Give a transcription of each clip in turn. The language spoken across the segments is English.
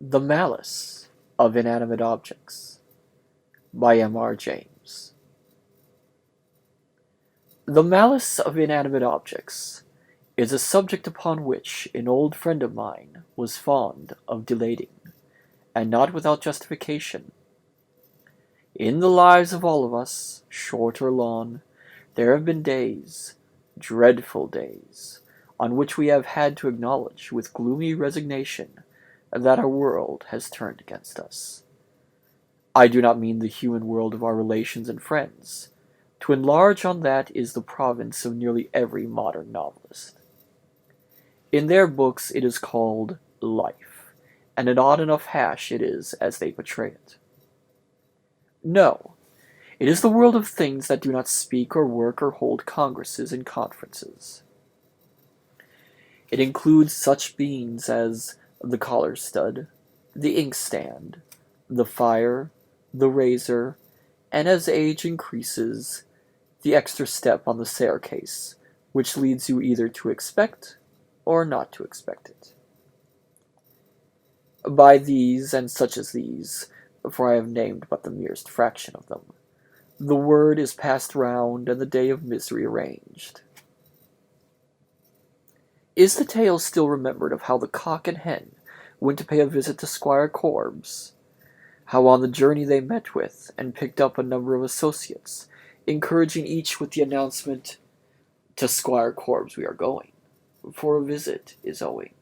The Malice of Inanimate Objects by M.R. James. The malice of inanimate objects is a subject upon which an old friend of mine was fond of dilating, and not without justification. In the lives of all of us, short or long, there have been days, dreadful days, on which we have had to acknowledge with gloomy resignation that our world has turned against us. I do not mean the human world of our relations and friends. To enlarge on that is the province of nearly every modern novelist. In their books it is called life, and an odd enough hash it is as they portray it. No, it is the world of things that do not speak or work or hold congresses and conferences. It includes such beings as the collar stud, the inkstand, the fire, the razor, and as age increases, the extra step on the staircase, which leads you either to expect or not to expect it. By these, and such as these, for I have named but the merest fraction of them, the word is passed round and the day of misery arranged. Is the tale still remembered of how the cock and hen went to pay a visit to Squire Korbes? How on the journey they met with and picked up a number of associates, encouraging each with the announcement, "To Squire Korbes we are going, for a visit is owing."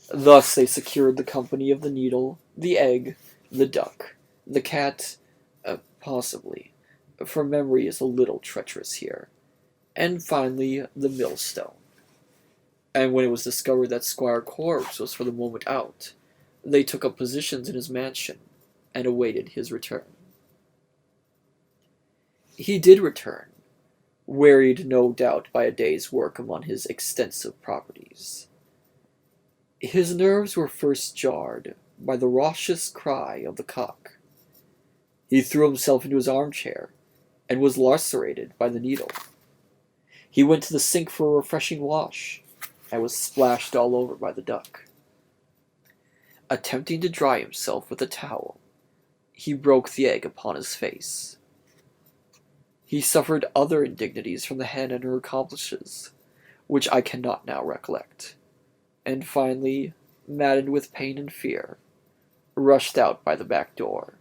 Thus they secured the company of the needle, the egg, the duck, the cat, possibly, for memory is a little treacherous here, and finally the millstone. And when it was discovered that Squire Korbes was for the moment out, they took up positions in his mansion and awaited his return. He did return, wearied no doubt by a day's work among his extensive properties. His nerves were first jarred by the raucous cry of the cock. He threw himself into his armchair and was lacerated by the needle. He went to the sink for a refreshing wash and was splashed all over by the duck. Attempting to dry himself with a towel, he broke the egg upon his face. He suffered other indignities from the hen and her accomplices, which I cannot now recollect, and finally, maddened with pain and fear, rushed out by the back door,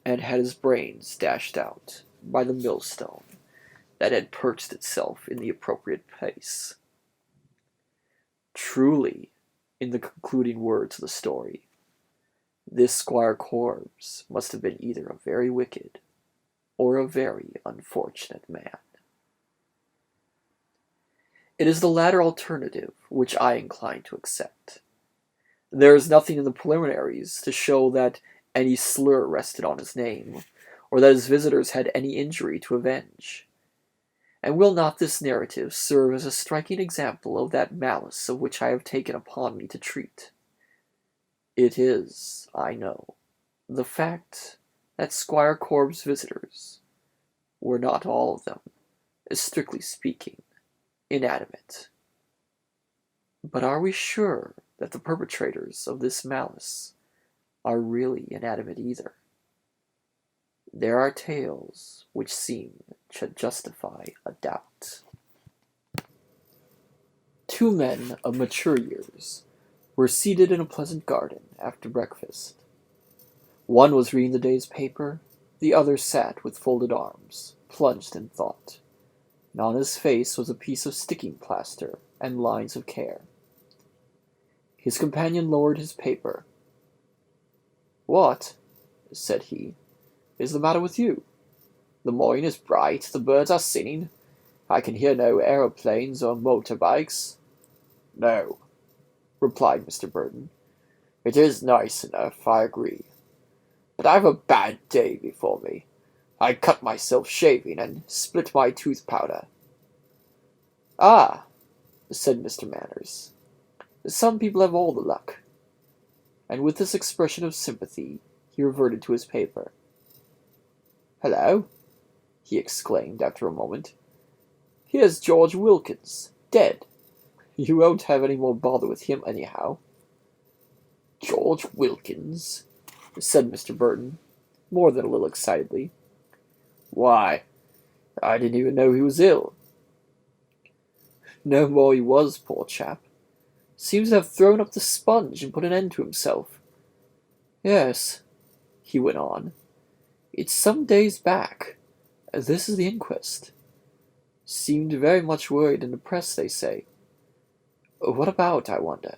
and had his brains dashed out by the millstone that had perched itself in the appropriate place. Truly, in the concluding words of the story, this Squire Korbes must have been either a very wicked or a very unfortunate man. It is the latter alternative which I incline to accept. There is nothing in the preliminaries to show that any slur rested on his name, or that his visitors had any injury to avenge. And will not this narrative serve as a striking example of that malice of which I have taken upon me to treat? It is, I know, the fact that Squire Korbes' visitors were not all of them, strictly speaking, inanimate. But are we sure that the perpetrators of this malice are really inanimate either? There are tales which seem to justify a doubt. Two men of mature years were seated in a pleasant garden after breakfast. One was reading the day's paper, the other sat with folded arms, plunged in thought, and on his face was a piece of sticking plaster and lines of care. His companion lowered his paper. "What," said he, "is the matter with you? The morning is bright, the birds are singing. I can hear no aeroplanes or motor bikes." "No," replied Mr. Burton. "It is nice enough, I agree. But I've a bad day before me. I cut myself shaving and split my tooth powder." "Ah," said Mr. Manners, "some people have all the luck." And with this expression of sympathy, he reverted to his paper. "Hello!" he exclaimed after a moment. "Here's George Wilkins, dead. You won't have any more bother with him anyhow." George Wilkins, said Mr. Burton, more than a little excitedly. Why, I didn't even know he was ill. No more he was, poor chap. Seems to have thrown up the sponge and put an end to himself. Yes, he went on. It's some days back. This is the inquest. Seemed very much worried and depressed, they say. What about, I wonder?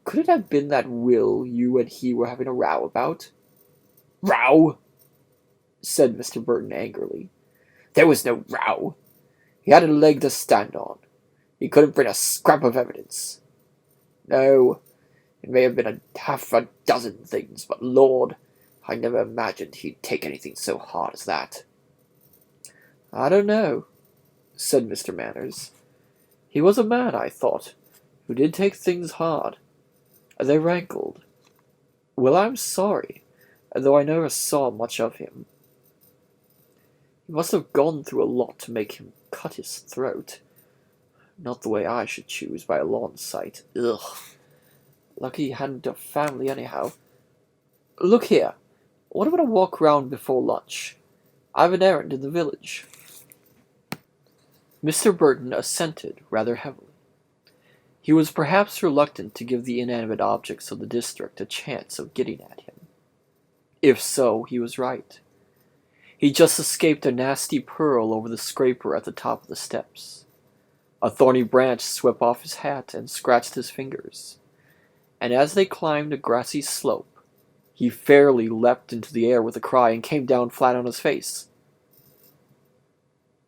Could it have been that will you and he were having a row about? Row? Said Mr. Burton angrily. There was no row. He had a leg to stand on. He couldn't bring a scrap of evidence. No, it may have been half a dozen things, but Lord, I never imagined he'd take anything so hard as that. I don't know, said Mr. Manners. He was a man, I thought, who did take things hard. They rankled. Well, I'm sorry, though I never saw much of him. He must have gone through a lot to make him cut his throat. Not the way I should choose by a lawn sight. Ugh. Lucky he hadn't a family anyhow. Look here. What about a walk round before lunch? I've an errand in the village. Mr. Burton assented rather heavily. He was perhaps reluctant to give the inanimate objects of the district a chance of getting at him. If so, he was right. He just escaped a nasty pearl over the scraper at the top of the steps. A thorny branch swept off his hat and scratched his fingers, and as they climbed a grassy slope, he fairly leapt into the air with a cry and came down flat on his face.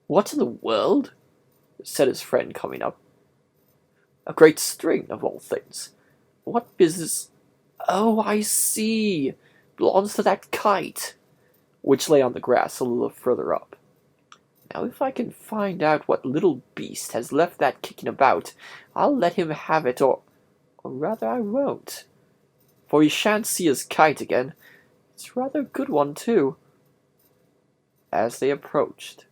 What in the world? Said his friend, coming up. A great string, of all things. What business? Oh, I see. Belongs to that kite, which lay on the grass a little further up. Now if I can find out what little beast has left that kicking about, I'll let him have it, or rather I won't. For he shan't see his kite again. It's rather a good one, too. As they approached,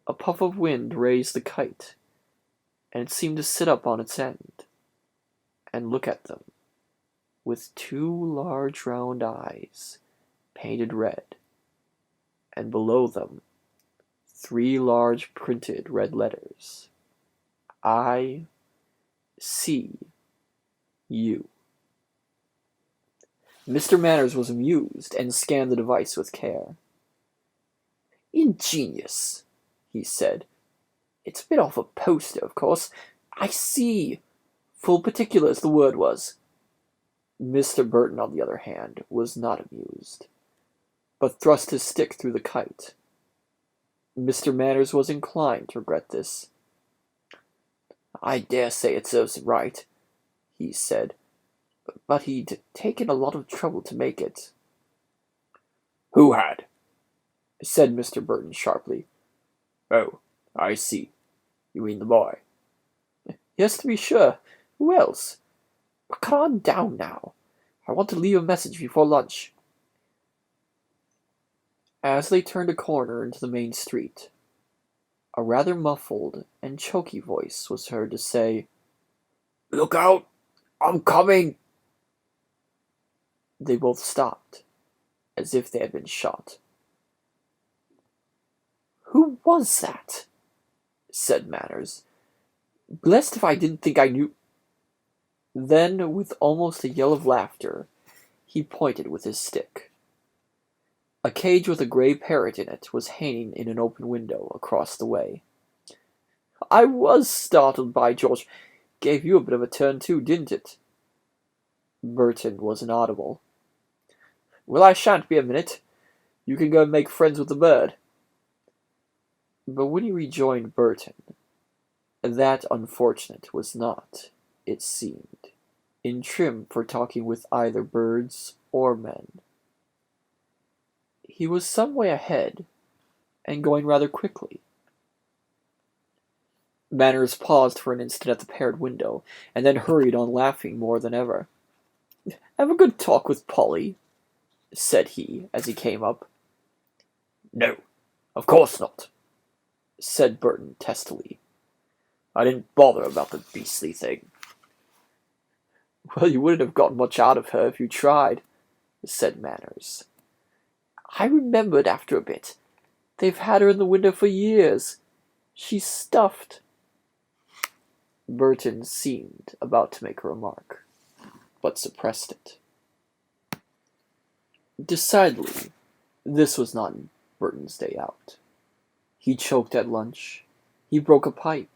a puff of wind raised the kite, and it seemed to sit up on its end, and look at them, with two large round eyes, painted red, and below them, 3 large printed red letters. I see you. Mr. Manners was amused and scanned the device with care. Ingenious, he said. It's a bit off a poster, of course. I see. Full particulars, the word was. Mr. Burton, on the other hand, was not amused, but thrust his stick through the kite. Mr. Manners was inclined to regret this. I dare say it serves him right, he said, but he'd taken a lot of trouble to make it. Who had? Said Mr. Burton sharply. Oh, I see. You mean the boy? Yes, to be sure. Who else? But cut on down now. I want to leave a message before lunch. As they turned a corner into the main street, a rather muffled and choky voice was heard to say, Look out! I'm coming! They both stopped, as if they had been shot. Who was that? Said Manners. Blessed if I didn't think I knew. Then, with almost a yell of laughter, he pointed with his stick. A cage with a grey parrot in it was hanging in an open window across the way. I was startled, by George. Gave you a bit of a turn too, didn't it? Burton was inaudible. Well, I shan't be a minute. You can go and make friends with the bird. But when he rejoined Burton, that unfortunate was not, it seemed, in trim for talking with either birds or men. He was some way ahead, and going rather quickly. Manners paused for an instant at the paired window, and then hurried on laughing more than ever. Have a good talk with Polly, said he, as he came up. No, of course not, said Burton testily. I didn't bother about the beastly thing. Well, you wouldn't have got much out of her if you tried, said Manners. I remembered after a bit. They've had her in the window for years. She's stuffed. Burton seemed about to make a remark, but suppressed it. Decidedly, this was not Burton's day out. He choked at lunch. He broke a pipe.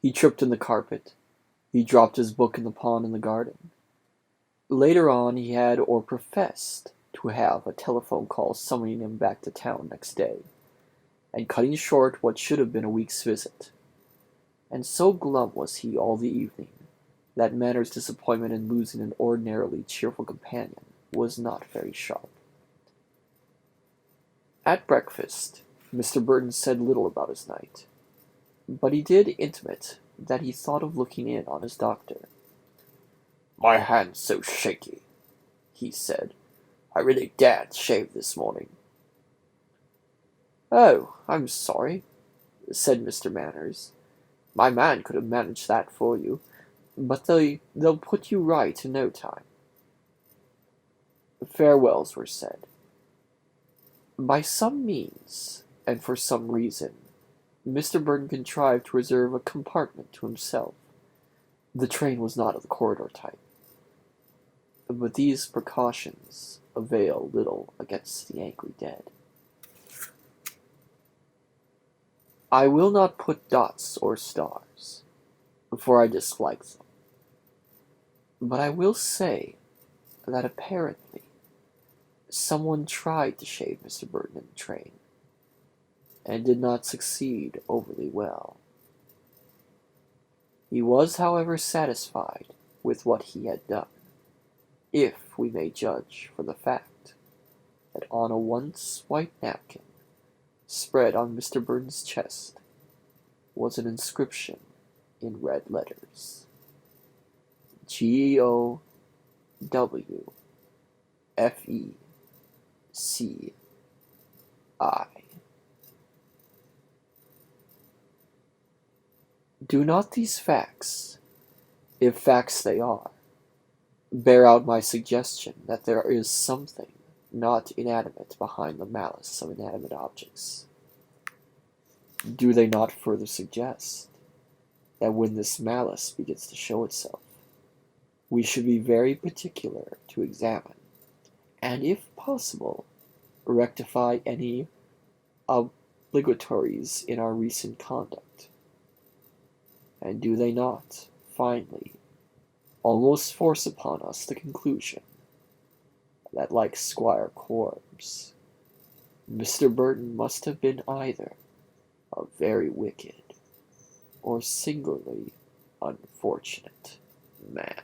He tripped in the carpet. He dropped his book in the pond in the garden. Later on he had or professed to have a telephone call summoning him back to town next day, and cutting short what should have been a week's visit. And so glum was he all the evening that Manners' disappointment in losing an ordinarily cheerful companion was not very sharp. At breakfast, Mr. Burton said little about his night, but he did intimate that he thought of looking in on his doctor. "My hand's so shaky," he said. "I really daren't shave this morning." "Oh, I'm sorry," said Mr. Manners. "My man could have managed that for you, but they'll put you right in no time." Farewells were said. By some means, and for some reason, Mr. Burton contrived to reserve a compartment to himself. The train was not of the corridor type. But these precautions avail little against the angry dead. I will not put dots or stars, for I dislike them. But I will say that apparently someone tried to shave Mr. Burton in the train, and did not succeed overly well. He was, however, satisfied with what he had done, if we may judge from the fact that on a once white napkin, spread on Mr. Burton's chest, was an inscription in red letters: GOWFECI. Do not these facts, if facts they are, bear out my suggestion that there is something not inanimate behind the malice of inanimate objects? Do they not further suggest that when this malice begins to show itself, we should be very particular to examine, and if possible, rectify any obligatories in our recent conduct? And do they not, finally, almost force upon us the conclusion that, like Squire Quarbs, Mr. Burton must have been either a very wicked or singularly unfortunate man?